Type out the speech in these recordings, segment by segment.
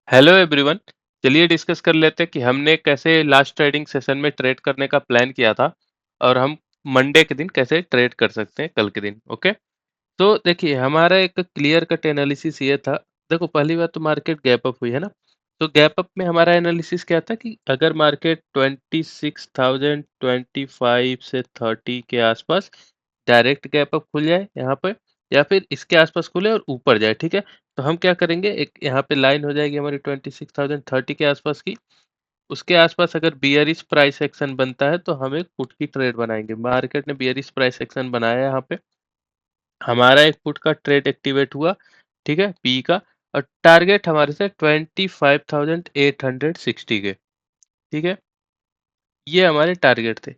Hello everyone. चलिए discuss कर लेते हैं कि हमने कैसे लास्ट ट्रेडिंग सेशन में ट्रेड करने का प्लान किया था और हम मंडे के दिन कैसे ट्रेड कर सकते हैं कल के दिन। ओके, तो देखिए हमारा एक क्लियर कट एनालिसिस ये था। देखो पहली बात तो मार्केट गैप अप हुई है ना। तो गैप अप में हमारा एनालिसिस क्या था कि अगर मार्केट 26,025 से 30 के आसपास डायरेक्ट गैप अप खुल जाए यहाँ पे, या फिर इसके आसपास खुले और ऊपर जाए, ठीक है। तो हम क्या करेंगे, एक यहाँ पे लाइन हो जाएगी हमारी 26,030 के आसपास की। उसके आसपास अगर बियरिश प्राइस एक्शन बनता है तो हम एक पुट की ट्रेड बनाएंगे। मार्केट ने बियरिश प्राइस एक्शन बनाया यहाँ पे, हमारा एक पुट का ट्रेड एक्टिवेट हुआ, ठीक है, पी का। और टारगेट हमारे से 25,860 के, ठीक है। ये हमारे टारगेट थे।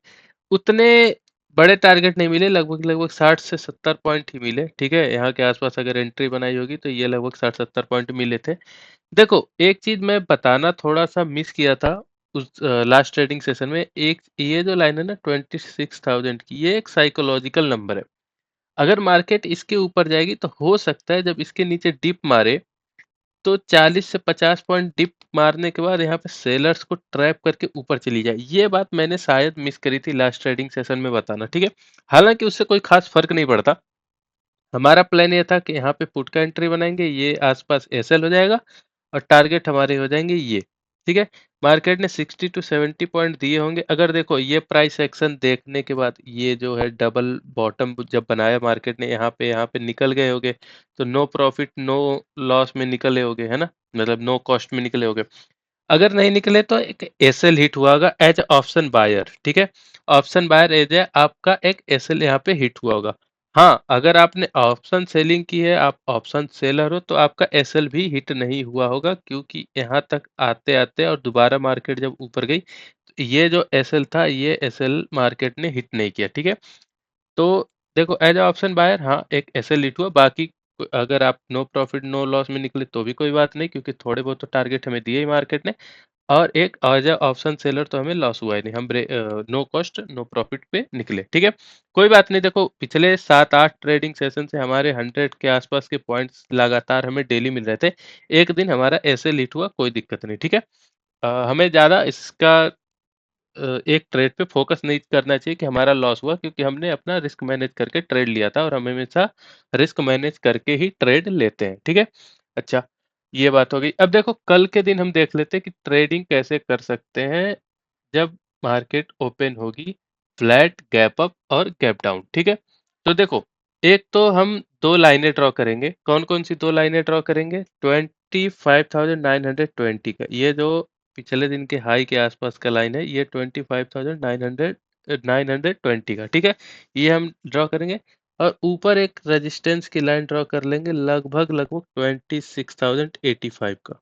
उतने बड़े टारगेट नहीं मिले, लगभग लगभग 60 से 70 पॉइंट ही मिले, ठीक है। यहाँ के आसपास अगर एंट्री बनाई होगी तो ये लगभग 60-70 पॉइंट मिले थे। देखो एक चीज मैं बताना थोड़ा सा मिस किया था उस लास्ट ट्रेडिंग सेशन में। एक ये जो लाइन है ना 26,000 की, ये एक साइकोलॉजिकल नंबर है। अगर मार्केट इसके ऊपर जाएगी तो हो सकता है जब इसके नीचे डिप मारे तो 40 से 50 पॉइंट डिप मारने के बाद यहाँ पे सेलर्स को ट्रैप करके ऊपर चली जाए। ये बात मैंने शायद मिस करी थी लास्ट ट्रेडिंग सेशन में बताना, ठीक है। हालांकि उससे कोई खास फर्क नहीं पड़ता। हमारा प्लान ये था कि यहाँ पे पुट का एंट्री बनाएंगे, ये आसपास एसएल हो जाएगा और टारगेट हमारे हो जाएंगे ये, ठीक है। मार्केट ने 60 टू 70 पॉइंट दिए होंगे। अगर देखो ये प्राइस एक्शन देखने के बाद ये जो है डबल बॉटम जब बनाया मार्केट ने, यहाँ पे निकल गए होगे तो नो प्रॉफिट नो लॉस में निकले होगे, है ना, मतलब नो कॉस्ट में निकले होगे। अगर नहीं निकले तो एक एसएल हिट हुआ होगा एज ऑप्शन बायर, ठीक है। ऑप्शन बायर एज है आपका एक एसएल यहाँ पे हिट हुआ होगा। हाँ, अगर आपने ऑप्शन सेलिंग की है, आप ऑप्शन सेलर हो, तो आपका एसएल भी हिट नहीं हुआ होगा, क्योंकि यहाँ तक आते आते और दोबारा मार्केट जब ऊपर गई तो ये जो एसएल था ये एसएल मार्केट ने हिट नहीं किया, ठीक है। तो देखो एज अ ऑप्शन बायर हाँ एक ऐसे लिट हुआ। बाकी अगर आप नो प्रॉफिट नो लॉस में निकले तो भी कोई बात नहीं, क्योंकि थोड़े बहुत तो टारगेट हमें दिए ही मार्केट ने। और एक एज अ ऑप्शन सेलर तो हमें लॉस हुआ ही नहीं, हम नो कॉस्ट नो प्रॉफिट पे निकले, ठीक है। कोई बात नहीं। देखो पिछले 7-8 ट्रेडिंग सेशन से हमारे 100 के आसपास के पॉइंट्स लगातार हमें डेली मिल रहे थे। एक दिन हमारा ऐसे लिट हुआ, कोई दिक्कत नहीं, ठीक है। हमें ज़्यादा इसका एक ट्रेड पे फोकस नहीं करना चाहिए कि हमारा लॉस हुआ, क्योंकि हमने अपना रिस्क मैनेज करके ट्रेड लिया था और हम हमेशा रिस्क मैनेज करके ही ट्रेड लेते हैं, ठीक है। अच्छा, ये बात हो गई। अब देखो कल के दिन हम देख लेते हैं कि ट्रेडिंग कैसे कर सकते हैं जब मार्केट ओपन होगी फ्लैट गैप अप और गैप डाउन, ठीक है। तो देखो एक तो हम दो लाइनें ड्रॉ करेंगे। कौन कौन सी दो लाइनें ड्रॉ करेंगे? 25,920 का, ये जो पिछले दिन के हाई के आसपास का लाइन है, ये 25,920 का, ठीक है। ये हम ड्रॉ करेंगे और ऊपर एक रेजिस्टेंस की लाइन ड्रॉ कर लेंगे लगभग लगभग 26,085 का।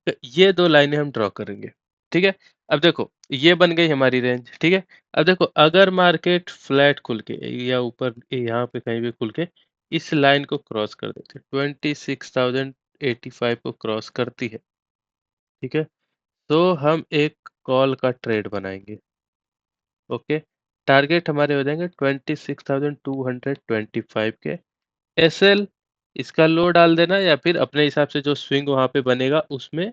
तो ये दो लाइनें हम ड्रॉ करेंगे, ठीक है। अब देखो ये बन गई हमारी रेंज, ठीक है। अब देखो अगर मार्केट फ्लैट खुल के या ऊपर यहाँ पे कहीं भी खुल के इस लाइन को क्रॉस कर देते, 26,085 को क्रॉस करती है, ठीक है, तो हम एक कॉल का ट्रेड बनाएंगे। ओके, टारगेट हमारे हो जाएंगे 26,225 के। एसएल इसका लो डाल देना, या फिर अपने हिसाब से जो स्विंग वहां पे बनेगा उसमें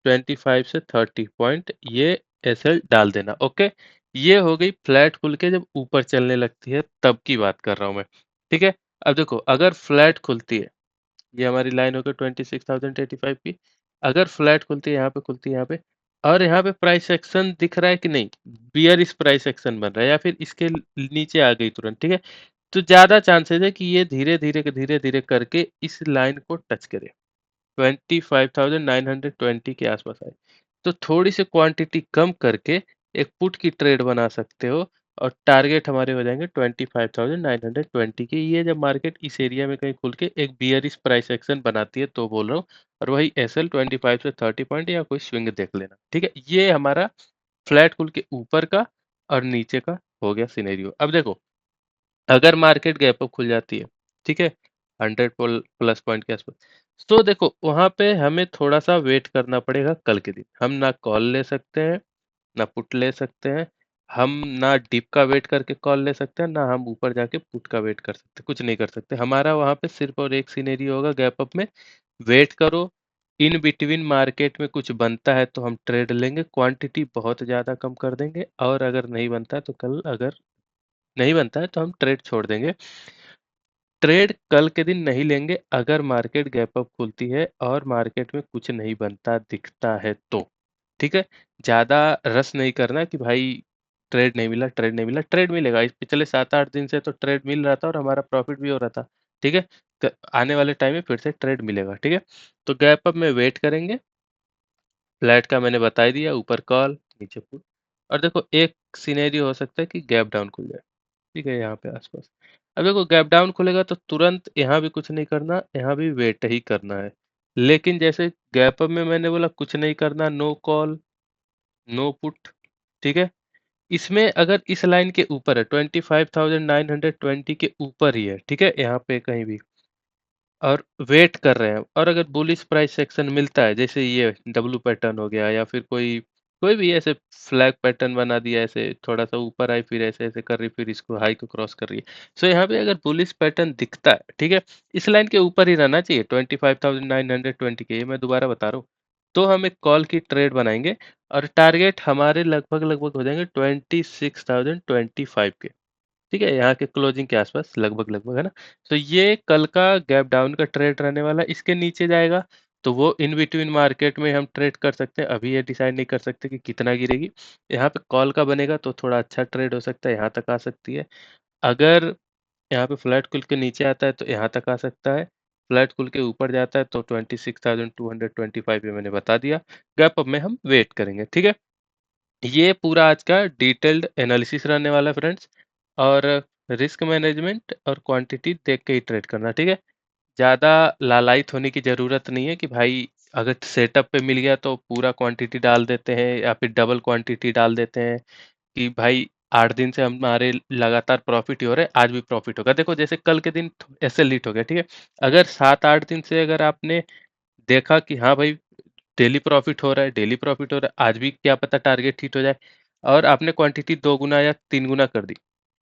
25 से 30 पॉइंट ये एसएल डाल देना। ओके, ये हो गई फ्लैट खुल के जब ऊपर चलने लगती है तब की बात कर रहा हूँ मैं, ठीक है। अब देखो अगर फ्लैट खुलती है, ये हमारी लाइन हो गई 26,085 की। अगर फ्लैट खुलती है, यहाँ पे खुलती है यहाँ पे, और यहाँ पे प्राइस एक्शन दिख रहा है कि नहीं, बियरिश प्राइस एक्शन बन रहा है या फिर इसके नीचे आ गई तुरंत, ठीक है, तो ज्यादा चांसेस है कि ये धीरे धीरे करके इस लाइन को टच करे, 25,920 के आसपास आए। तो थोड़ी सी क्वांटिटी कम करके एक पुट की ट्रेड बना सकते हो और टारगेट हमारे हो जाएंगे 25,920 के। ये जब मार्केट इस एरिया में कहीं खुल के एक बियरिश प्राइस एक्शन बनाती है तो बोल रहा हूँ। और वही एसएल 25 से 30 पॉइंट या कोई स्विंग देख लेना, ठीक है। ये हमारा फ्लैट खुल के ऊपर का और नीचे का हो गया सिनेरियो। अब देखो अगर मार्केट गैप अप खुल जाती है, ठीक है, 100 प्लस पॉइंट के आसपास, तो देखो वहां पे हमें थोड़ा सा वेट करना पड़ेगा। कल के दिन हम ना कॉल ले सकते हैं ना पुट ले सकते हैं। हम ना डिप का वेट करके कॉल ले सकते हैं, ना हम ऊपर जाके पुट का वेट कर सकते हैं, कुछ नहीं कर सकते। हमारा वहां पे सिर्फ और एक सिनेरियो होगा गैप अप में, वेट करो, इन बिटवीन मार्केट में कुछ बनता है तो हम ट्रेड लेंगे, क्वांटिटी बहुत ज़्यादा कम कर देंगे, और अगर नहीं बनता है तो कल अगर नहीं बनता है तो हम ट्रेड छोड़ देंगे। ट्रेड कल के दिन नहीं लेंगे अगर मार्केट गैप अप खुलती है और मार्केट में कुछ नहीं बनता दिखता है तो, ठीक है? ज़्यादा रश नहीं करना कि भाई ट्रेड नहीं मिला, ट्रेड नहीं मिला, ट्रेड मिलेगा। इस पिछले 7-8 दिन से तो ट्रेड मिल रहा था और हमारा प्रॉफिट भी हो रहा था, ठीक है? आने वाले टाइम में फिर से ट्रेड मिलेगा, ठीक है? तो गैप अप में वेट करेंगे। फ्लैट का मैंने बता ही दिया, ऊपर कॉल, नीचे पुट। और देखो एक सिनेरियो हो सकता है कि गैप डाउन खुल जाए, ठीक है, यहाँ पे आसपास। अब देखो गैप डाउन खुलेगा तो तुरंत यहाँ भी कुछ नहीं करना, यहाँ भी वेट ही करना है। लेकिन जैसे गैप अप में मैंने बोला कुछ नहीं करना, नो कॉल, नो पुट, ठीक है? इसमें अगर इस लाइन के ऊपर है, 25,920 के ऊपर ही है, ठीक है, यहाँ पे कहीं भी, और वेट कर रहे हैं, और अगर बुलिश प्राइस सेक्शन मिलता है, जैसे ये डब्लू पैटर्न हो गया या फिर कोई कोई भी ऐसे फ्लैग पैटर्न बना दिया, ऐसे थोड़ा सा ऊपर आई फिर ऐसे ऐसे कर रही, फिर इसको हाई को क्रॉस कर रही है, सो यहाँ पे अगर बुलिश पैटर्न दिखता है, ठीक है, इस लाइन के ऊपर ही रहना चाहिए, 25,920 के, ये मैं दोबारा बता रहा हूँ, तो हम एक कॉल की ट्रेड बनाएंगे और टारगेट हमारे लगभग लगभग हो जाएंगे 26,025 के, ठीक है, यहाँ के क्लोजिंग के आसपास लगभग लगभग, है ना? तो ये कल का गैप डाउन का ट्रेड रहने वाला है। इसके नीचे जाएगा तो वो इन बिटवीन मार्केट में हम ट्रेड कर सकते हैं। अभी ये डिसाइड नहीं कर सकते कि कितना गिरेगी। यहाँ पे कॉल का बनेगा तो थोड़ा अच्छा ट्रेड हो सकता है, यहाँ तक आ सकती है। अगर यहाँ पे फ्लैट खुल के नीचे आता है तो यहाँ तक आ सकता है। फ्लैट खुल के ऊपर जाता है तो 26,225 पे मैंने बता दिया। गैप अप में हम वेट करेंगे, ठीक है? ये पूरा आज का डिटेल्ड एनालिसिस रहने वाला है फ्रेंड्स, और रिस्क मैनेजमेंट और क्वांटिटी देख के ही ट्रेड करना, ठीक है? ज़्यादा लालायित होने की ज़रूरत नहीं है कि भाई अगर सेटअप पे मिल गया तो पूरा क्वांटिटी डाल देते हैं या फिर डबल क्वांटिटी डाल देते हैं कि भाई 8 दिन से हमारे लगातार प्रॉफिट ही हो रहा है, आज भी प्रॉफिट होगा। देखो जैसे कल के दिन ऐसे लीट हो गया, ठीक है? अगर 7-8 दिन से अगर आपने देखा कि हाँ भाई डेली प्रॉफिट हो रहा है, डेली प्रॉफिट हो रहा है, आज भी क्या पता टारगेट हिट हो जाए, और आपने क्वांटिटी 2 गुना या 3 गुना कर दी,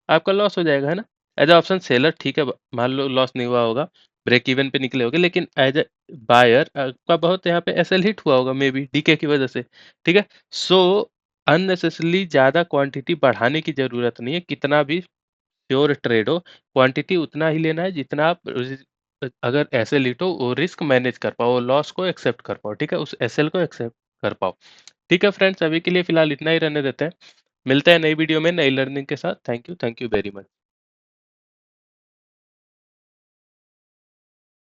आपका लॉस हो जाएगा, है ना? एज़ अ ऑप्शन सेलर ठीक है, मान लो लॉस नहीं हुआ होगा, ब्रेक इवन पे निकले होंगे, लेकिन एज़ अ बायर आपका बहुत यहाँ पे एसएल हिट हुआ होगा मे बी डीके की वजह से, ठीक है? सो अननेसेसरीली ज़्यादा क्वांटिटी बढ़ाने की ज़रूरत नहीं है, कितना भी प्योर ट्रेड हो, क्वांटिटी उतना ही लेना है जितना आप अगर ऐसे लीटो वो रिस्क मैनेज कर पाओ, लॉस को एक्सेप्ट कर पाओ, ठीक है? उस एसएल को एक्सेप्ट कर पाओ। ठीक है फ्रेंड्स, अभी के लिए फिलहाल इतना ही रहने देते हैं। मिलते हैं नई वीडियो में नई लर्निंग के साथ। Thank you very much.